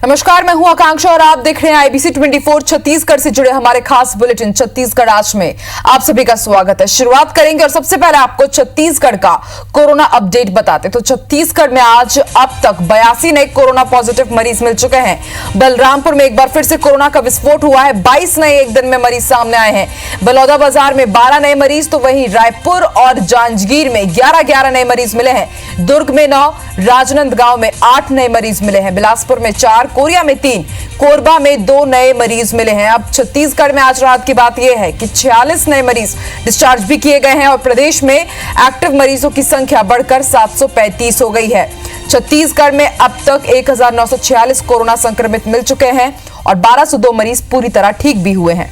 नमस्कार, मैं हूं आकांक्षा और आप देख रहे हैं आईबीसी 24 छत्तीसगढ़ से जुड़े हमारे खास बुलेटिन छत्तीसगढ़ आज में आप सभी का स्वागत है। शुरुआत करेंगे और सबसे पहले आपको छत्तीसगढ़ का कोरोना अपडेट बताते। तो छत्तीसगढ़ में आज अब तक 82 नए कोरोना पॉजिटिव मरीज मिल चुके हैं। बलरामपुर में एक बार फिर से कोरोना का विस्फोट हुआ है। 22 नए एक दिन में मरीज सामने आए हैं। बलौदाबाजार में 12 नए मरीज, तो वहीं रायपुर और जांजगीर में 11 नए मरीज मिले हैं। दुर्ग में 9, राजनांदगांव में 8 नए मरीज मिले हैं। बिलासपुर में 4, कोरिया में 3, कोरबा में 2 नए मरीज मिले हैं। अब छत्तीसगढ़ में आज रात की बात यह है कि 46 नए मरीज डिस्चार्ज भी किए गए हैं और प्रदेश में एक्टिव मरीजों की संख्या बढ़कर 735 हो गई है। छत्तीसगढ़ में अब तक 1946 कोरोना संक्रमित मिल चुके हैं और 1202 मरीज पूरी तरह ठीक भी हुए हैं।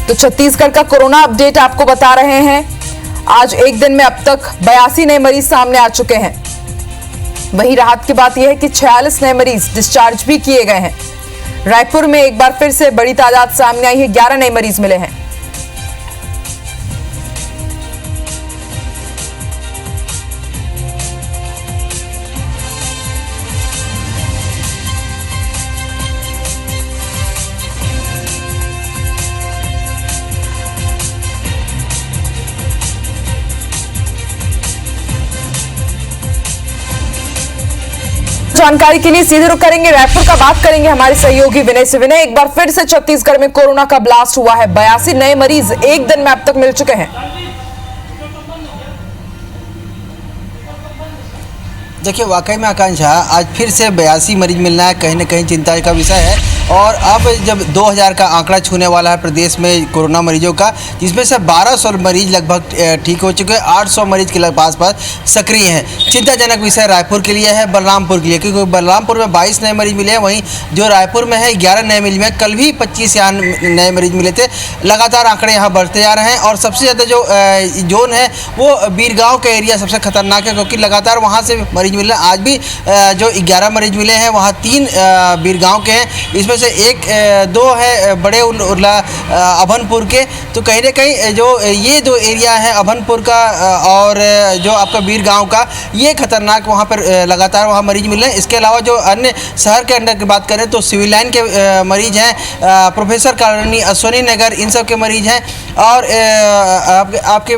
तो छत्तीसगढ़ का कोरोना अपडेट आपको बता रहे हैं। आज एक दिन में अब तक 82 नए मरीज सामने आ चुके हैं। वहीं राहत की बात यह है कि 46 नए मरीज डिस्चार्ज भी किए गए हैं। रायपुर में एक बार फिर से बड़ी तादाद सामने आई है। 11 नए मरीज मिले हैं। जानकारी के लिए सीधे रुक करेंगे रायपुर का, बात करेंगे हमारे सहयोगी विनय से। विनय, एक बार फिर से छत्तीसगढ़ में कोरोना का ब्लास्ट हुआ है। 82 नए मरीज एक दिन में अब तक मिल चुके हैं। देखिए, वाकई में आकांक्षा आज फिर से 82 मरीज मिलना है कहीं न कहीं चिंता का विषय है। और अब जब 2000 का आंकड़ा छूने वाला है प्रदेश में कोरोना मरीजों का, जिसमें से 1200 मरीज लगभग ठीक हो चुके हैं। 800 मरीज के पास सक्रिय हैं। चिंताजनक विषय रायपुर के लिए है, बलरामपुर के लिए, क्योंकि बलरामपुर में 22 नए मरीज मिले हैं। वहीं जो रायपुर में है 11 नए मरीज में, कल भी 25 यहाँ नए मरीज मिले थे। लगातार आंकड़े यहाँ बढ़ते जा रहे हैं और सबसे ज़्यादा जो जोन है वो बीरगांव का एरिया सबसे खतरनाक है, क्योंकि लगातार वहाँ से मरीज मिले। आज भी जो 11 मरीज मिले हैं वहाँ 3 बीरगांव के हैं। इसमें से 2 है बड़े उर्ला अभनपुर के। तो कहीं ना कहीं जो ये 2 एरिया है अभनपुर का और जो आपका बीरगांव का, ये खतरनाक, वहाँ पर लगातार वहाँ मरीज मिल रहे हैं। इसके अलावा जो अन्य शहर के अंदर की बात करें तो सिविल लाइन के मरीज हैं, प्रोफेसर कॉलोनी, अश्वनी नगर, इन सब के मरीज हैं। और आपके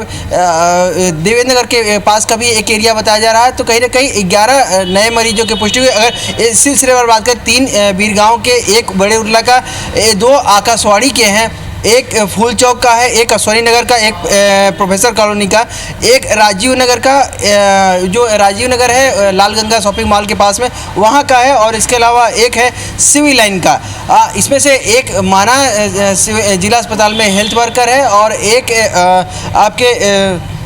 देवेंद्र नगर के पास का भी एक एरिया बताया जा रहा है। तो कहीं ना कहीं 11 नए मरीजों की पुष्टि हुई। अगर इस सिलसिले में बात करें, 3 बीरगांव के, एक बड़े उर्ला का, 2 आकाशवाणी के हैं, एक फूल चौक का है, एक अश्वनी नगर का, एक प्रोफेसर कॉलोनी का, एक राजीव नगर का, जो राजीव नगर है लालगंगा शॉपिंग मॉल के पास में, वहाँ का है। और इसके अलावा एक है सिविल लाइन का। इसमें से एक माना जिला अस्पताल में हेल्थ वर्कर है और एक आपके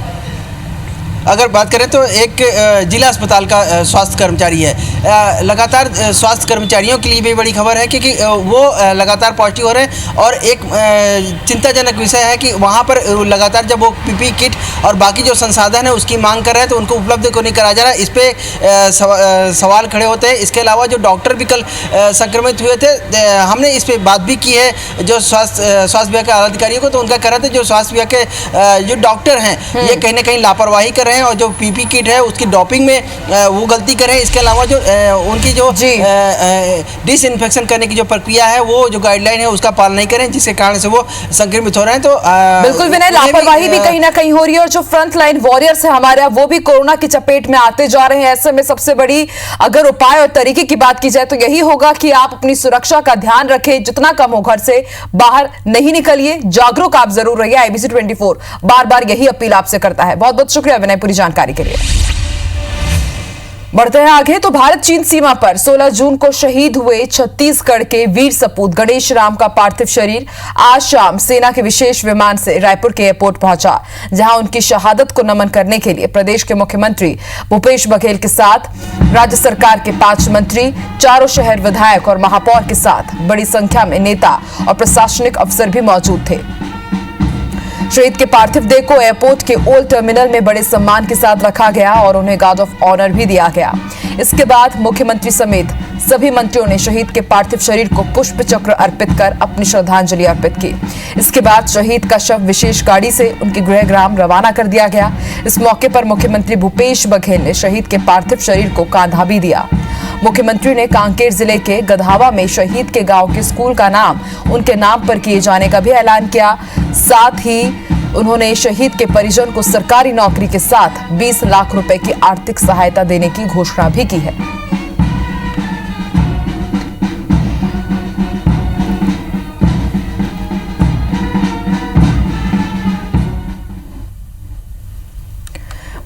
अगर बात करें तो एक जिला अस्पताल का स्वास्थ्य कर्मचारी है। लगातार स्वास्थ्य कर्मचारियों के लिए भी बड़ी खबर है, क्योंकि वो लगातार पॉजिटिव हो रहे हैं। और एक चिंताजनक विषय है कि वहाँ पर लगातार जब वो पीपी किट और बाकी जो संसाधन है उसकी मांग कर रहे हैं तो उनको उपलब्ध को नहीं करा जा रहा है। इस पर सवाल खड़े होते हैं। इसके अलावा जो डॉक्टर भी कल संक्रमित हुए थे, हमने इस पर बात भी की है जो स्वास्थ्य विभाग के आला अधिकारियों को। तो उनका कह रहे थे जो स्वास्थ्य विभाग के जो डॉक्टर हैं ये कहीं ना कहीं लापरवाही कर रहे हैं और जो पीपी किट है उसकी डॉपिंग में वो गलती करें। इसके अलावा जो उनकी जो डिसइंफेक्शन करने की जो प्रक्रिया है, वो जो गाइडलाइन है उसका पालन नहीं करें, जिसके कारण से वो संक्रमित हो रहे हैं। तो बिल्कुल विनय, लापरवाही भी कहीं ना कहीं हो रही है और जो फ्रंट लाइन वॉरियर्स है हमारे, वो भी कोरोना की चपेट में आते जा रहे हैं। ऐसे में सबसे बड़ी अगर उपाय और तरीके की बात की जाए तो यही होगा कि आप अपनी सुरक्षा का ध्यान रखें, जितना कम हो घर से बाहर नहीं निकलिए, जागरूक आप जरूर रहिए। आईबीसी 24 बार बार यही अपील आपसे करता है। बहुत बहुत शुक्रिया विनय पूरी जानकारी के लिए। बढ़ते हैं आगे। तो भारत चीन सीमा पर 16 जून को शहीद हुए छत्तीसगढ़ के वीर सपूत गणेश राम का पार्थिव शरीर आज शाम सेना के विशेष विमान से रायपुर के एयरपोर्ट पहुंचा, जहां उनकी शहादत को नमन करने के लिए प्रदेश के मुख्यमंत्री भूपेश बघेल के साथ राज्य सरकार के 5 मंत्री, 4 शहर विधायक और महापौर के साथ बड़ी संख्या में नेता और प्रशासनिक अफसर भी मौजूद थे। शहीद के पार्थिव देह को एयरपोर्ट के ओल्ड टर्मिनल में बड़े सम्मान के साथ रखा गया और उन्हें गार्ड ऑफ ऑनर भी दिया गया। इसके बाद मुख्यमंत्री समेत सभी मंत्रियों ने शहीद के पार्थिव शरीर को पुष्प चक्र अर्पित कर अपनी श्रद्धांजलि अर्पित की। इसके बाद शहीद का शव विशेष गाड़ी से उनके गृह ग्राम रवाना कर दिया गया। इस मौके पर मुख्यमंत्री भूपेश बघेल ने शहीद के पार्थिव शरीर को कांधा भी दिया। मुख्यमंत्री ने कांकेर जिले के गधावा में शहीद के गांव के स्कूल का नाम उनके नाम पर किए जाने का भी ऐलान किया। साथ ही उन्होंने शहीद के परिजन को सरकारी नौकरी के साथ 20 लाख रुपए की आर्थिक सहायता देने की घोषणा भी की है।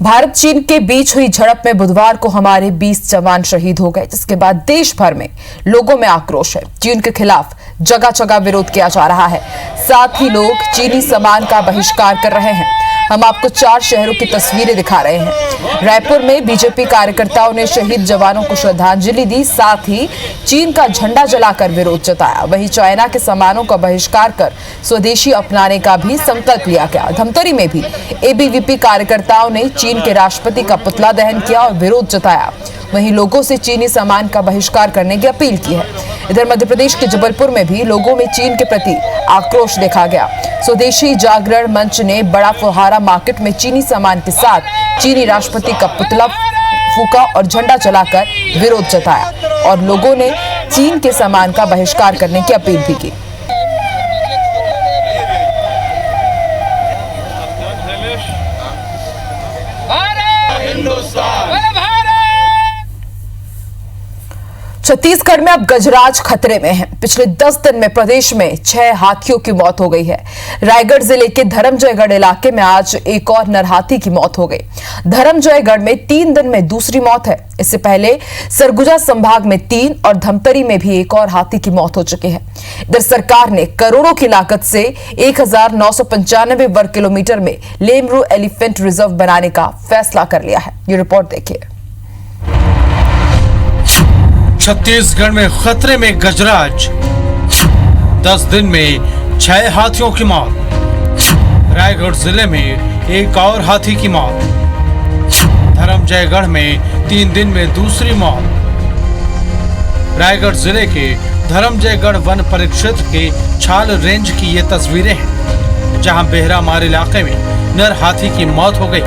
भारत चीन के बीच हुई झड़प में बुधवार को हमारे 20 जवान शहीद हो गए, जिसके बाद देश भर में लोगों में आक्रोश है। चीन के खिलाफ जगह जगह विरोध किया जा रहा है। साथ ही लोग चीनी सामान का बहिष्कार कर रहे हैं। हम आपको 4 शहरों की तस्वीरें दिखा रहे हैं। रायपुर में बीजेपी कार्यकर्ताओं ने शहीद जवानों को श्रद्धांजलि दी, साथ ही चीन का झंडा जलाकर विरोध जताया। वहीं चाइना के सामानों का बहिष्कार कर स्वदेशी अपनाने का भी संकल्प लिया गया। धमतरी में भी एबीवीपी कार्यकर्ताओं ने चीन के राष्ट्रपति का पुतला दहन किया और विरोध जताया। वहीं लोगों से चीनी सामान का बहिष्कार करने की अपील की है। इधर मध्य प्रदेश के जबलपुर में भी लोगों में चीन के प्रति आक्रोश देखा गया। स्वदेशी जागरण मंच ने बड़ा फुहारा मार्केट में चीनी सामान के साथ चीनी राष्ट्रपति का पुतला फूका और झंडा जलाकर विरोध जताया और लोगों ने चीन के सामान का बहिष्कार करने की अपील भी की। छत्तीसगढ़ में अब गजराज खतरे में है। पिछले 10 दिन में प्रदेश में 6 हाथियों की मौत हो गई है। रायगढ़ जिले के धर्मजयगढ़ इलाके में आज एक और नर हाथी की मौत हो गई। धर्मजयगढ़ में 3 दिन में दूसरी मौत है। इससे पहले सरगुजा संभाग में 3 और धमतरी में भी एक और हाथी की मौत हो चुकी है। इधर सरकार ने करोड़ों की लागत से 1995 वर्ग किलोमीटर में लेमरू एलिफेंट रिजर्व बनाने का फैसला कर लिया है। ये रिपोर्ट देखिए। छत्तीसगढ़ में खतरे में गजराज, 10 दिन में 6 हाथियों की मौत। रायगढ़ जिले में एक और हाथी की मौत। धर्मजयगढ़ में 3 दिन में दूसरी मौत। रायगढ़ जिले के धर्मजयगढ़ वन परिक्षेत्र के छाल रेंज की ये तस्वीरें हैं, जहां बेहरामार इलाके में नर हाथी की मौत हो गई।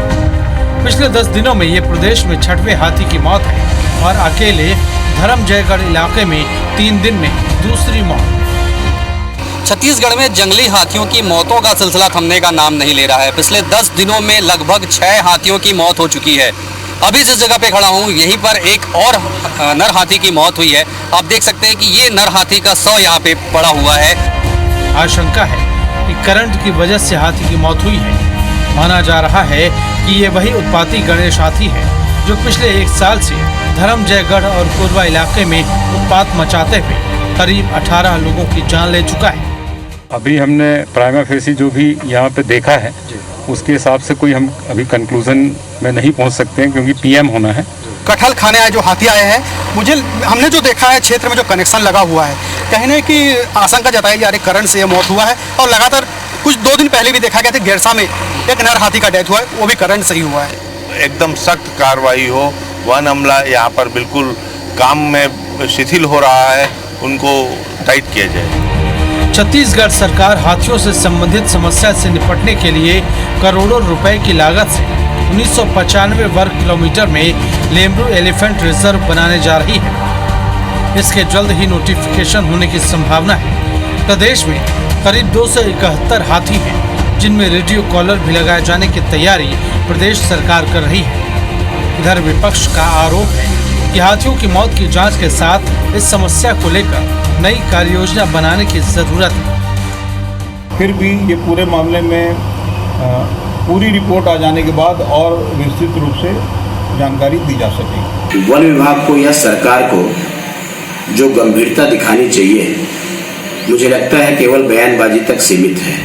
पिछले 10 दिनों में ये प्रदेश में 6वें हाथी की मौत है और अकेले धर्मजयगढ़ इलाके में 3 दिन में दूसरी मौत। छत्तीसगढ़ में जंगली हाथियों की मौतों का सिलसिला थमने का नाम नहीं ले रहा है। पिछले 10 दिनों में लगभग 6 हाथियों की मौत हो चुकी है। अभी जिस जगह पे खड़ा हूँ, यहीं पर एक और नर हाथी की मौत हुई है। आप देख सकते हैं कि ये नर हाथी का शव यहाँ पे पड़ा हुआ है। आशंका है कि करंट की वजह से हाथी की मौत हुई है। माना जा रहा है कि ये वही उत्पाती गणेश हाथी है जो पिछले 1 साल से धर्मजयगढ़ और कोरबा इलाके में उत्पात मचाते हुए करीब 18 लोगों की जान ले चुका है। अभी हमने प्राइमा फेसी जो भी यहाँ पे देखा है, उसके हिसाब से कोई हम अभी कंक्लूजन में नहीं पहुँच सकते हैं, क्योंकि पीएम होना है। कटहल खाने आए जो हाथी आए हैं, हमने जो देखा है क्षेत्र में जो कनेक्शन लगा हुआ है, कहने की आशंका जताई जा रही करंट से ये मौत हुआ है। और लगातार कुछ 2 दिन पहले भी देखा गया था गेरसा में एक नर हाथी का डेथ हुआ है, वो भी करंट से ही हुआ है। एकदम सख्त कार्रवाई हो, वन अमला यहाँ पर बिल्कुल काम में शिथिल हो रहा है, उनको टाइट किया जाए। छत्तीसगढ़ सरकार हाथियों से संबंधित समस्या से निपटने के लिए करोड़ों रुपए की लागत से 1995 वर्ग किलोमीटर में लेमरू एलिफेंट रिजर्व बनाने जा रही है। इसके जल्द ही नोटिफिकेशन होने की संभावना है। प्रदेश में करीब 271 हाथी हैं, जिनमें रेडियो कॉलर भी लगाए जाने की तैयारी प्रदेश सरकार कर रही है। इधर विपक्ष का आरोप है कि हाथियों की मौत की जांच के साथ इस समस्या को लेकर नई कार्य योजना बनाने की जरूरत है। फिर भी ये पूरे मामले में पूरी रिपोर्ट आ जाने के बाद और विस्तृत रूप से जानकारी दी जा सकेगी। वन विभाग को या सरकार को जो गंभीरता दिखानी चाहिए, मुझे लगता है केवल बयानबाजी तक सीमित है।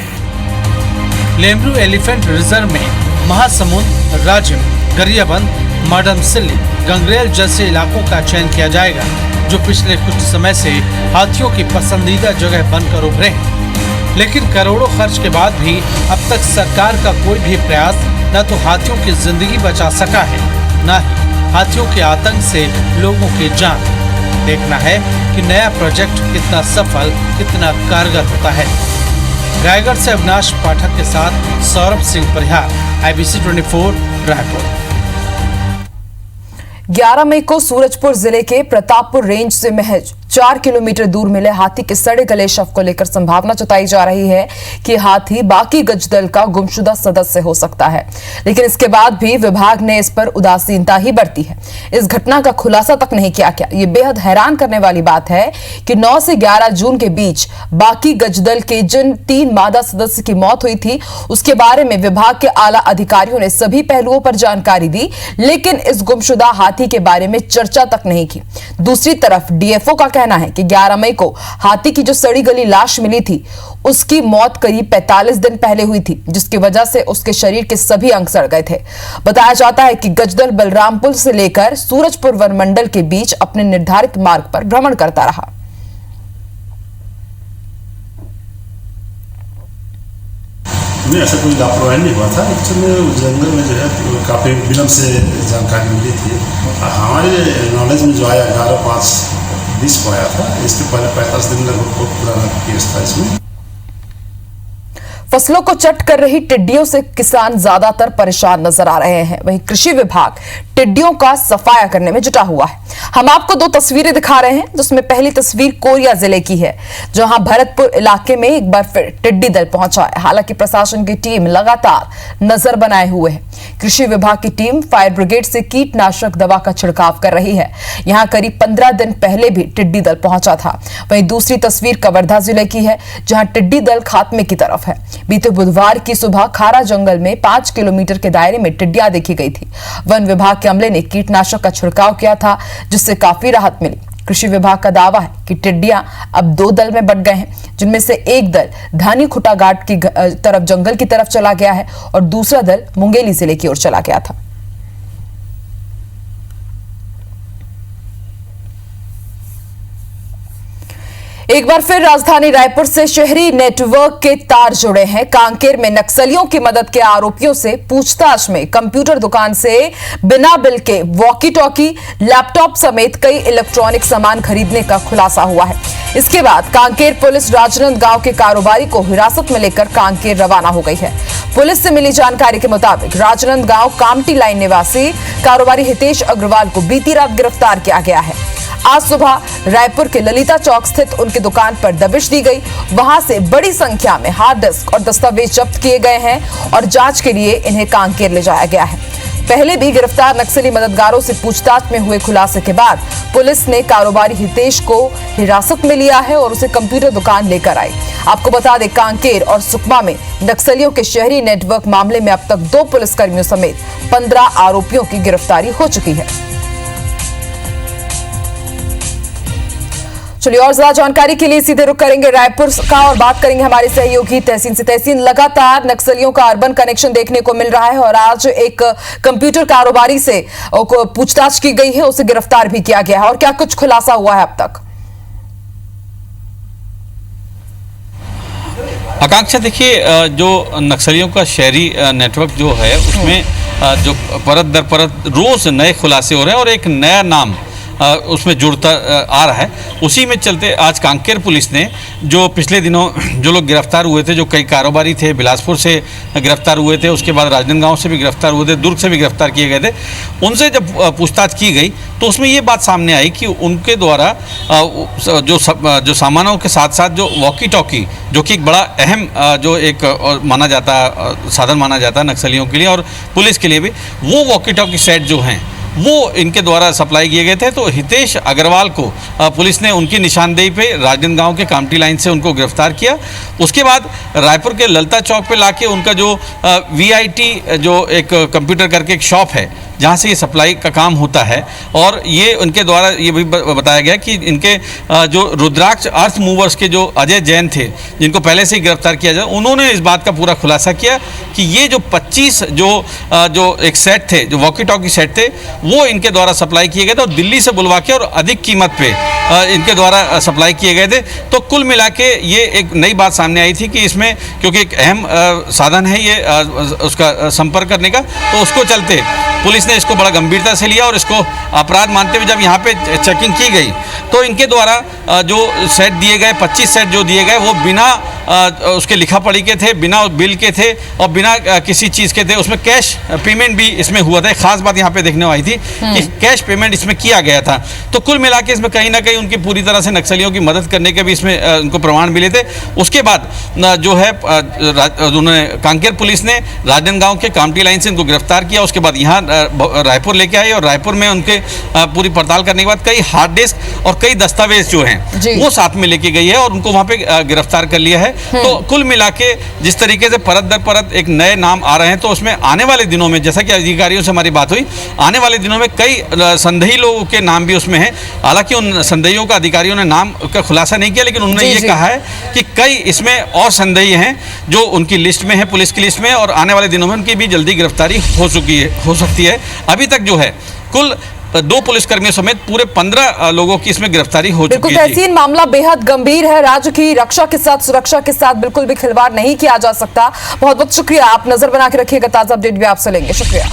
लेमरू एलिफेंट रिजर्व में महासमुंद, राजिम, गरियाबंद, माडमसिल्ली, गंगरेल जैसे इलाकों का चयन किया जाएगा, जो पिछले कुछ समय से हाथियों की पसंदीदा जगह बनकर उभरे हैं। लेकिन करोड़ों खर्च के बाद भी अब तक सरकार का कोई भी प्रयास न तो हाथियों की जिंदगी बचा सका है, न ही हाथियों के आतंक से लोगों की जान। देखना है कि नया प्रोजेक्ट कितना सफल, कितना कारगर होता है। रायगढ़ से अविनाश पाठक के साथ सौरभ सिंह परिहार, IBC 24 रायपुर। 11 मई को सूरजपुर जिले के प्रतापपुर रेंज से महज 4 किलोमीटर दूर मिले हाथी के सड़े गले शव को लेकर संभावना जताई जा रही है कि हाथी बाकी गजदल का गुमशुदा सदस्य हो सकता है, लेकिन इसके बाद भी विभाग ने इस पर उदासीनता ही बरती है। इस घटना का खुलासा तक नहीं किया गया। ये बेहद हैरान करने वाली बात है कि 9 से 11 जून के बीच बाकी गजदल के जिन 3 मादा सदस्य की मौत हुई थी, उसके बारे में विभाग के आला अधिकारियों ने सभी पहलुओं पर जानकारी दी, लेकिन इस गुमशुदा हाथी के बारे में चर्चा तक नहीं की। दूसरी तरफ डीएफओ का कहना है कि 11 मई को हाथी की जो सड़ी गली लाश मिली थी, उसकी मौत करीब 45 दिन पहले हुई थी, जिसकी वजह से उसके शरीर के सभी अंग सड़ गए थे। बताया जाता है कि गजदल बलरामपुर से लेकर सूरजपुर वन मंडल के बीच अपने निर्धारित मार्ग पर भ्रमण करता रहा। नहीं, ऐसा कोई लापरवाही नहीं हुआ था। एक्चुअली जंगल में जो है काफ़ी विलम्ब से जानकारी मिली थी। हमारे नॉलेज में जो आया 11/5/20 को आया था। इसके पहले 45 दिन लगभग पुराना केस था इसमें। फसलों को चट कर रही टिड्डियों से किसान ज्यादातर परेशान नजर आ रहे हैं। वहीं कृषि विभाग टिड्डियों का सफाया करने में जुटा हुआ है। हम आपको 2 तस्वीरें दिखा रहे हैं, जिसमें पहली तस्वीर कोरिया जिले की है, जहां भरतपुर इलाके में एक बार फिर टिड्डी दल पहुंचा है। हालांकि प्रशासन की टीम लगातार नजर बनाए हुए है। कृषि विभाग की टीम फायर ब्रिगेड से कीटनाशक दवा का छिड़काव कर रही है। यहां करीब 15 दिन पहले भी टिड्डी दल पहुंचा था। वहीं दूसरी तस्वीर कवर्धा जिले की है, जहां टिड्डी दल खात्मे की तरफ है। बीते बुधवार की सुबह खारा जंगल में 5 किलोमीटर के दायरे में टिड्डियां देखी गई थी। वन विभाग के अमले ने कीटनाशक का छिड़काव किया था, जिससे काफी राहत मिली। कृषि विभाग का दावा है कि टिड्डियां अब 2 दल में बंट गए हैं, जिनमें से एक दल धानी खुटा घाट की तरफ जंगल की तरफ चला गया है और दूसरा दल मुंगेली जिले की ओर चला गया था। एक बार फिर राजधानी रायपुर से शहरी नेटवर्क के तार जुड़े हैं। कांकेर में नक्सलियों की मदद के आरोपियों से पूछताछ में कंप्यूटर दुकान से बिना बिल के वॉकी टॉकी, लैपटॉप समेत कई इलेक्ट्रॉनिक सामान खरीदने का खुलासा हुआ है। इसके बाद कांकेर पुलिस राजनंद गांव के कारोबारी को हिरासत में लेकर कांकेर रवाना हो गई है। पुलिस से मिली जानकारी के मुताबिक राजनंद गांव कामटी लाइन निवासी कारोबारी हितेश अग्रवाल को बीती रात गिरफ्तार किया गया है। आज सुबह रायपुर के ललिता चौक स्थित उनकी दुकान पर दबिश दी गई। वहां से बड़ी संख्या में हार्ड डिस्क और दस्तावेज जब्त किए गए हैं और जांच के लिए इन्हें कांकेर ले जाया गया है। पहले भी गिरफ्तार नक्सली मददगारों से पूछताछ में हुए खुलासे के बाद पुलिस ने कारोबारी हितेश को हिरासत में लिया है और उसे कंप्यूटर दुकान लेकर आई। आपको बता दें, कांकेर और सुकमा में नक्सलियों के शहरी नेटवर्क मामले में अब तक 2 पुलिसकर्मियों समेत 15 आरोपियों की गिरफ्तारी हो चुकी है। चलिए और ज्यादा जानकारी के लिए सीधे रुख करेंगे रायपुर का और बात करेंगे हमारे सहयोगी तहसीन से। तहसीन, लगातार नक्सलियों का अर्बन कनेक्शन देखने को मिल रहा है और आज एक कंप्यूटर कारोबारी से पूछताछ की गई है, उसे गिरफ्तार भी किया गया है। और क्या कुछ खुलासा हुआ है अब तक? आकांक्षा, देखिए, जो नक्सलियों का शहरी नेटवर्क जो है उसमें जो परत दर परत रोज नए खुलासे हो रहे हैं और एक नया नाम उसमें जुड़ता आ रहा है। उसी में चलते आज कांकेर पुलिस ने जो पिछले दिनों जो लोग गिरफ्तार हुए थे, जो कई कारोबारी थे, बिलासपुर से गिरफ्तार हुए थे, उसके बाद राजनांदगांव से भी गिरफ्तार हुए थे, दुर्ग से भी गिरफ्तार किए गए थे, उनसे जब पूछताछ की गई तो उसमें ये बात सामने आई कि उनके द्वारा जो सामानों के साथ साथ जो वॉकी टॉकी, जो कि एक बड़ा अहम जो एक माना जाता साधन माना जाता है नक्सलियों के लिए और पुलिस के लिए भी, वो वॉकी टॉकी सेट जो हैं वो इनके द्वारा सप्लाई किए गए थे। तो हितेश अग्रवाल को पुलिस ने उनकी निशानदेही पे राजनांदगांव के कामटी लाइन से उनको गिरफ्तार किया। उसके बाद रायपुर के ललिता चौक पे लाके उनका जो VIT जो एक कंप्यूटर करके एक शॉप है जहाँ से ये सप्लाई का काम होता है, और ये उनके द्वारा ये भी बताया गया कि इनके जो रुद्राक्ष अर्थ मूवर्स के जो अजय जैन थे, जिनको पहले से ही गिरफ्तार किया जाए, उन्होंने इस बात का पूरा खुलासा किया कि ये जो 25 जो एक सेट थे, जो वॉकी टॉकी सेट थे, वो इनके द्वारा सप्लाई किए गए थे और दिल्ली से बुलवा के और अधिक कीमत पे इनके द्वारा सप्लाई किए गए थे। तो कुल मिला के ये एक नई बात सामने आई थी कि इसमें क्योंकि एक अहम साधन है ये उसका संपर्क करने का, तो उसको चलते पुलिस ने इसको बड़ा गंभीरता से लिया और इसको अपराध मानते हुए जब यहाँ पे चेकिंग की गई तो इनके द्वारा जो सेट दिए गए, 25 सेट जो दिए गए, वो बिना उसके लिखा पढ़ी के थे, बिना बिल के थे और बिना किसी चीज़ के थे। उसमें कैश पेमेंट भी इसमें हुआ था। एक खास बात यहाँ पे देखने आई थी कि कैश पेमेंट इसमें किया गया था। तो कुल मिला के इसमें कहीं ना कहीं उनकी पूरी तरह से नक्सलियों की मदद करने के भी इसमें उनको प्रमाण मिले थे। उसके बाद जो है उन्होंने कांकेर पुलिस ने राजनांदगांव के कामटी लाइन से इनको गिरफ्तार किया। उसके बाद यहाँ रायपुर लेके आए और रायपुर में उनके पूरी पड़ताल करने के बाद कई हार्ड डिस्क और कई दस्तावेज जो हैं वो साथ में लेके गई है और उनको वहाँ पे गिरफ्तार कर लिया है। तो कुल मिला के जिस तरीके से परत दर परत एक नए नाम आ रहे हैं, तो उसमें आने वाले दिनों में, जैसा कि अधिकारियों से हमारी बात हुई, आने वाले दिनों में कई संदेही लोगों के नाम भी उसमें हैं। हालांकि उन संदेहियों का अधिकारियों ने नाम का खुलासा नहीं किया, लेकिन उन्होंने ये कहा है कि कई इसमें और संदेही हैं जो उनकी लिस्ट में है, पुलिस की लिस्ट में, और आने वाले दिनों में उनकी भी जल्दी गिरफ्तारी हो सकती है। अभी तक जो है कुल 2 पुलिसकर्मियों समेत पूरे 15 लोगों की इसमें गिरफ्तारी हो चुकी है। तहसीन मामला बेहद गंभीर है। राज्य की रक्षा के साथ, सुरक्षा के साथ बिल्कुल भी खिलवाड़ नहीं किया जा सकता। बहुत बहुत शुक्रिया, आप नजर बना के रखिएगा, ताजा अपडेट भी आपसे लेंगे। शुक्रिया।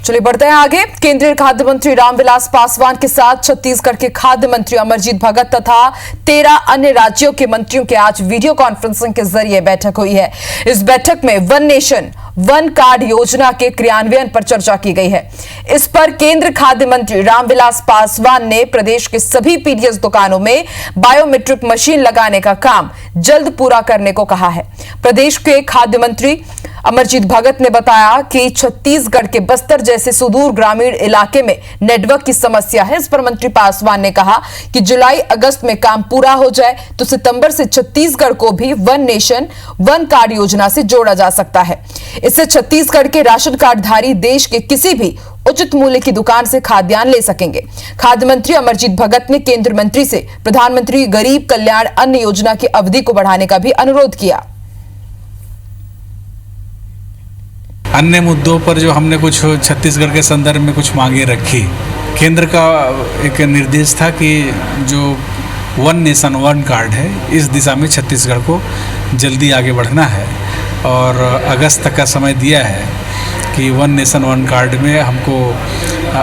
चलिए बढ़ते हैं आगे। केंद्रीय खाद्य मंत्री रामविलास पासवान के साथ छत्तीसगढ़ के खाद्य मंत्री अमरजीत भगत तथा 13 अन्य राज्यों के मंत्रियों की आज वीडियो कॉन्फ्रेंसिंग के जरिए बैठक हुई है। इस बैठक में वन नेशन वन कार्ड योजना के क्रियान्वयन पर चर्चा की गई है। इस पर केंद्र खाद्य मंत्री रामविलास पासवान ने प्रदेश के सभी पीडीएस दुकानों में बायोमेट्रिक मशीन लगाने का काम जल्द पूरा करने को कहा है। प्रदेश के खाद्य मंत्री अमरजीत भगत ने बताया कि छत्तीसगढ़ के बस्तर जैसे सुदूर ग्रामीण इलाके में नेटवर्क की समस्या है। इस पर मंत्री पासवान ने कहा कि जुलाई अगस्त में काम पूरा हो जाए तो सितंबर से छत्तीसगढ़ को भी वन नेशन वन कार्ड योजना से जोड़ा जा सकता है। इससे छत्तीसगढ़ के राशन कार्डधारी देश के किसी भी उचित मूल्य की दुकान से खाद्यान्न ले सकेंगे। खाद्य मंत्री अमरजीत भगत ने केंद्र मंत्री से प्रधानमंत्री गरीब कल्याण अन्न योजना की अवधि को बढ़ाने का भी अनुरोध किया। अन्य मुद्दों पर जो हमने कुछ छत्तीसगढ़ के संदर्भ में कुछ मांगे रखी, केंद्र का एक निर्देश था कि जो वन नेशन वन कार्ड है, इस दिशा में छत्तीसगढ़ को जल्दी आगे बढ़ना है और अगस्त तक का समय दिया है कि वन नेशन वन कार्ड में हमको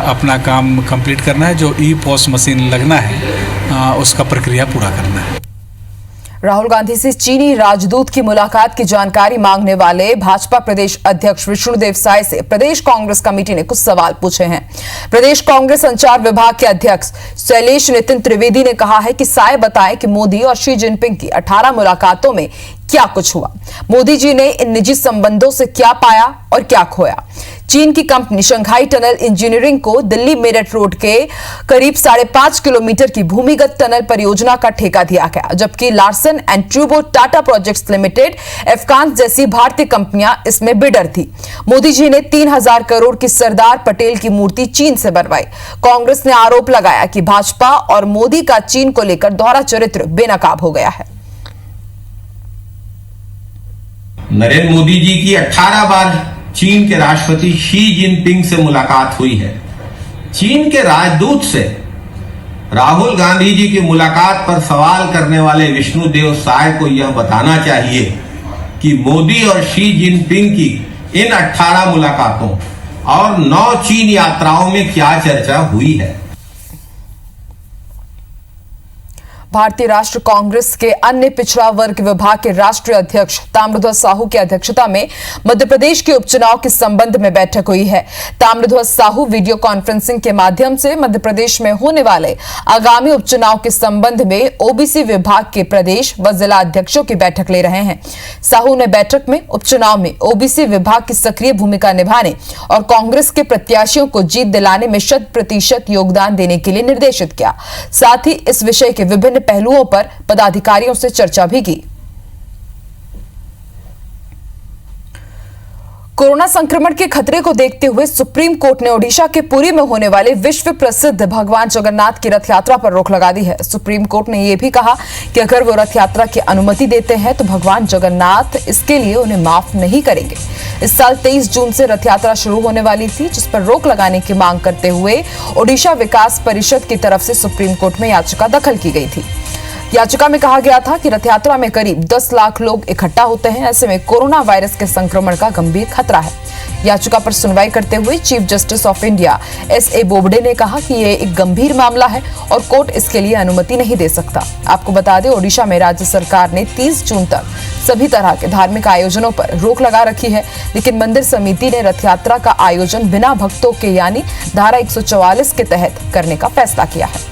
अपना काम कंप्लीट करना है। जो ई पॉस मशीन लगना है उसका प्रक्रिया पूरा करना है। राहुल गांधी से चीनी राजदूत की मुलाकात की जानकारी मांगने वाले भाजपा प्रदेश अध्यक्ष विष्णुदेव साय से प्रदेश कांग्रेस कमेटी ने कुछ सवाल पूछे हैं। प्रदेश कांग्रेस संचार विभाग के अध्यक्ष शैलेश नितिन त्रिवेदी ने कहा है कि साय बताएं कि मोदी और शी जिनपिंग की 18 मुलाकातों में क्या कुछ हुआ, मोदी जी ने इन निजी संबंधों से क्या पाया और क्या खोया। चीन की कंपनी शंघाई टनल इंजीनियरिंग को दिल्ली मेरठ रोड के करीब 5.5 किलोमीटर की भूमिगत टनल परियोजना का ठेका दिया गया, जबकि Larsen and Toubro Tata projects limited, Afcons जैसी भारतीय कंपनियां इसमें बिडर थी। मोदी जी ने 3000 करोड़ की सरदार पटेल की मूर्ति चीन से बनवाई। कांग्रेस ने आरोप लगाया कि भाजपा और मोदी का चीन को लेकर दोहरा चरित्र बेनकाब हो गया है। नरेंद्र मोदी जी की 18 बार चीन के राष्ट्रपति शी जिनपिंग से मुलाकात हुई है। चीन के राजदूत से राहुल गांधी जी की मुलाकात पर सवाल करने वाले विष्णुदेव साय को यह बताना चाहिए कि मोदी और शी जिनपिंग की इन 18 मुलाकातों और 9 चीन यात्राओं में क्या चर्चा हुई है। भारतीय राष्ट्र कांग्रेस के अन्य पिछड़ा वर्ग विभाग के राष्ट्रीय अध्यक्ष ताम्रध्वज साहू की अध्यक्षता में मध्य प्रदेश के उपचुनाव के संबंध में बैठक हुई है। ताम्रध्वज साहू वीडियो कॉन्फ्रेंसिंग के माध्यम से मध्य प्रदेश में होने वाले आगामी उपचुनाव के संबंध में ओबीसी विभाग के प्रदेश व जिला अध्यक्षों की बैठक ले रहे हैं। साहू ने बैठक में उपचुनाव में ओबीसी विभाग की सक्रिय भूमिका निभाने और कांग्रेस के प्रत्याशियों को जीत दिलाने में 100% योगदान देने के लिए निर्देशित किया। साथ ही इस विषय के विभिन्न पहलुओं पर पदाधिकारियों से चर्चा भी की। कोरोना संक्रमण के खतरे को देखते हुए सुप्रीम कोर्ट ने ओडिशा के पुरी में होने वाले विश्व प्रसिद्ध भगवान जगन्नाथ की रथ यात्रा पर रोक लगा दी है। सुप्रीम कोर्ट ने यह भी कहा कि अगर वो रथ यात्रा की अनुमति देते हैं तो भगवान जगन्नाथ इसके लिए उन्हें माफ नहीं करेंगे। इस साल 23 जून से रथ यात्रा शुरू होने वाली थी, जिस पर रोक लगाने की मांग करते हुए ओडिशा विकास परिषद की तरफ से सुप्रीम कोर्ट में याचिका दाखिल की गई थी। याचिका में कहा गया था कि रथ यात्रा में करीब 10 लाख लोग इकट्ठा होते हैं। ऐसे में कोरोना वायरस के संक्रमण का गंभीर खतरा है। याचिका पर सुनवाई करते हुए chief justice of India S.A. Bobde ने कहा कि यह एक गंभीर मामला है और कोर्ट इसके लिए अनुमति नहीं दे सकता। आपको बता दें, ओडिशा में राज्य सरकार ने 30 जून तक सभी तरह के धार्मिक आयोजनों पर रोक लगा रखी है, लेकिन मंदिर समिति ने रथ यात्रा का आयोजन बिना भक्तों के यानी धारा 144 के तहत करने का फैसला किया है।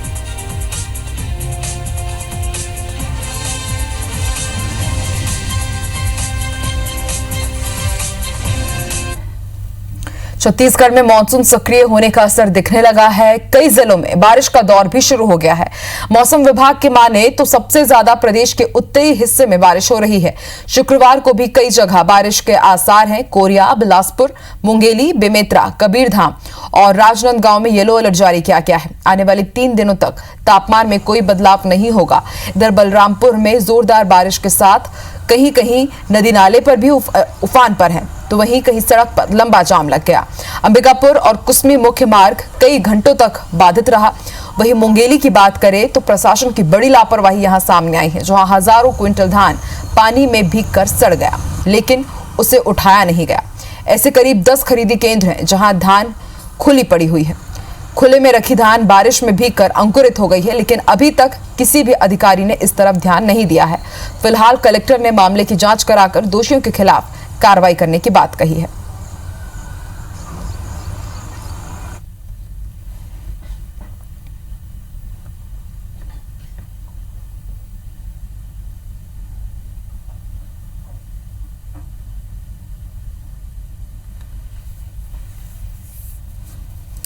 छत्तीसगढ़ में मानसून सक्रिय होने का असर दिखने लगा है। कई जिलों में बारिश का दौर भी शुरू हो गया है। मौसम विभाग की माने तो सबसे ज्यादा प्रदेश के उत्तरी हिस्से में बारिश हो रही है। शुक्रवार को भी कई जगह बारिश के आसार हैं। कोरिया, बिलासपुर, मुंगेली, बेमेतरा, कबीरधाम और राजनांदगांव में येलो अलर्ट जारी किया गया है। आने वाले 3 दिनों तक तापमान में कोई बदलाव नहीं होगा। इधर बलरामपुर में जोरदार बारिश के साथ कहीं कहीं नदी नाले पर भी उफान पर हैं, तो वहीं कहीं सड़क पर लंबा जाम लग गया। अंबिकापुर और कुसमी मुख्य मार्ग कई घंटों तक बाधित रहा। वहीं मुंगेली की बात करें तो प्रशासन की बड़ी लापरवाही यहां सामने आई है, जहां हजारों क्विंटल धान पानी में भीग कर सड़ गया, लेकिन उसे उठाया नहीं गया। ऐसे करीब 10 खरीदी केंद्र हैं जहां धान खुली पड़ी हुई है। खुले में रखी धान बारिश में भीगकर अंकुरित हो गई है, लेकिन अभी तक किसी भी अधिकारी ने इस तरफ ध्यान नहीं दिया है। फिलहाल कलेक्टर ने मामले की जांच कराकर दोषियों के खिलाफ कार्रवाई करने की बात कही है।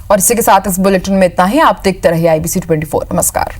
और इसी के साथ इस बुलेटिन में इतना ही। आप देखते रहिए IBC 24। नमस्कार।